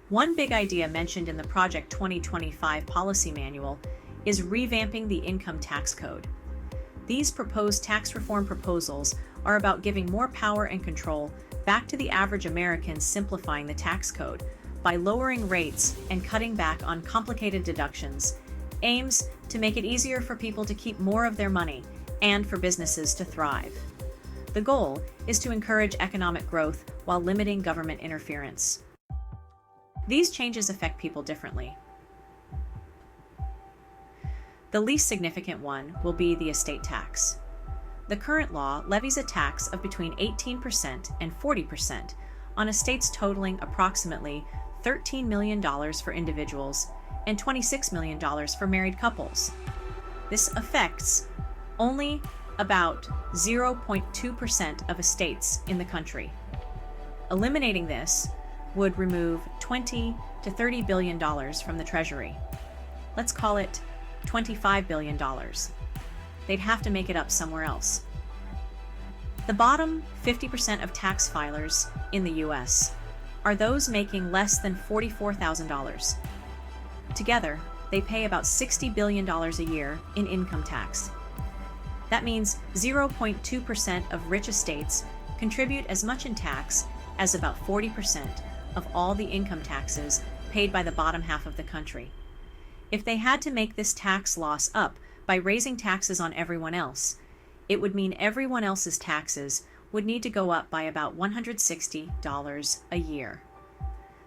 One big idea mentioned in the Project 2025 policy manual is revamping the income tax code. These proposed tax reform proposals are about giving more power and control back to the average American, simplifying the tax code by lowering rates and cutting back on complicated deductions, aims to make it easier for people to keep more of their money and for businesses to thrive. The goal is to encourage economic growth while limiting government interference. These changes affect people differently. The least significant one will be the estate tax. The current law levies a tax of between 18% and 40% on estates totaling approximately $13 million for individuals and $26 million for married couples. This affects only about 0.2% of estates in the country. Eliminating this would remove $20 to $30 billion from the Treasury. Let's call it $25 billion. They'd have to make it up somewhere else. The bottom 50% of tax filers in the U.S. are those making less than $44,000. Together, they pay about $60 billion a year in income tax. That means 0.2% of rich estates contribute as much in tax as about 40% of all the income taxes paid by the bottom half of the country. If they had to make this tax loss up by raising taxes on everyone else, it would mean everyone else's taxes would need to go up by about $160 a year.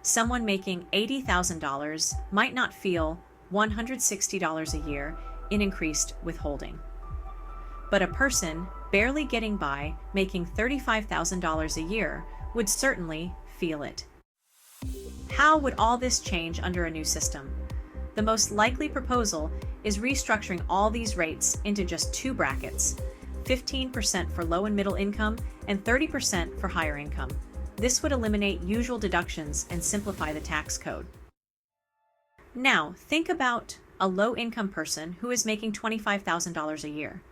Someone making $80,000 might not feel $160 a year in increased withholding. But a person barely getting by making $35,000 a year would certainly feel it. How would all this change under a new system? The most likely proposal is restructuring all these rates into just two brackets, 15% for low and middle income and 30% for higher income. This would eliminate usual deductions and simplify the tax code. Now, think about a low-income person who is making $25,000 a year.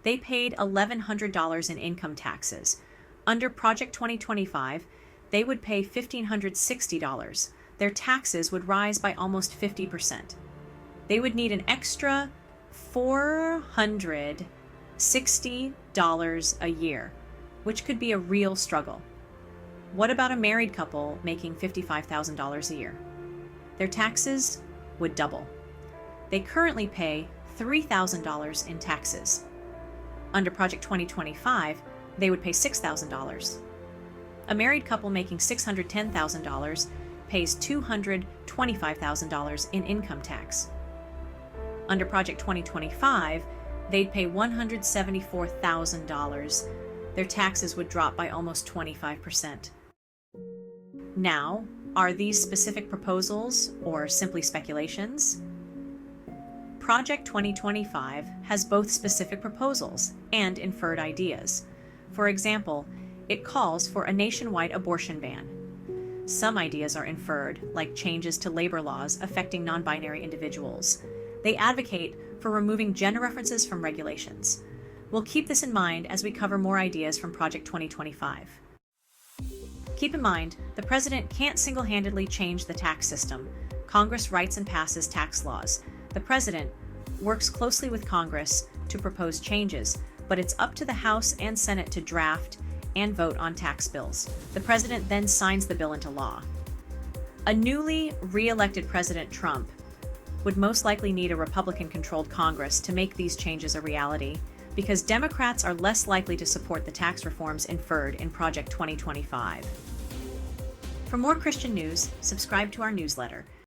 They paid $1,100 in income taxes. Under Project 2025, they would pay $1,560. Their taxes would rise by almost 50%. They would need an extra $460 a year, which could be a real struggle. What about a married couple making $55,000 a year? Their taxes would double. They currently pay $3,000 in taxes. Under Project 2025, they would pay $6,000. A married couple making $610,000 pays $225,000 in income tax. Under Project 2025, they'd pay $174,000. Their taxes would drop by almost 25%. Now, are these specific proposals or simply speculations? Project 2025 has both specific proposals and inferred ideas. For example, it calls for a nationwide abortion ban. Some ideas are inferred, like changes to labor laws affecting non-binary individuals. They advocate for removing gender references from regulations. We'll keep this in mind as we cover more ideas from Project 2025. Keep in mind, the president can't single-handedly change the tax system. Congress writes and passes tax laws. The president works closely with Congress to propose changes, but it's up to the House and Senate to draft and vote on tax bills. The president then signs the bill into law. A newly re-elected President Trump would most likely need a Republican-controlled Congress to make these changes a reality, because Democrats are less likely to support the tax reforms inferred in Project 2025. For more Christian news, subscribe to our newsletter.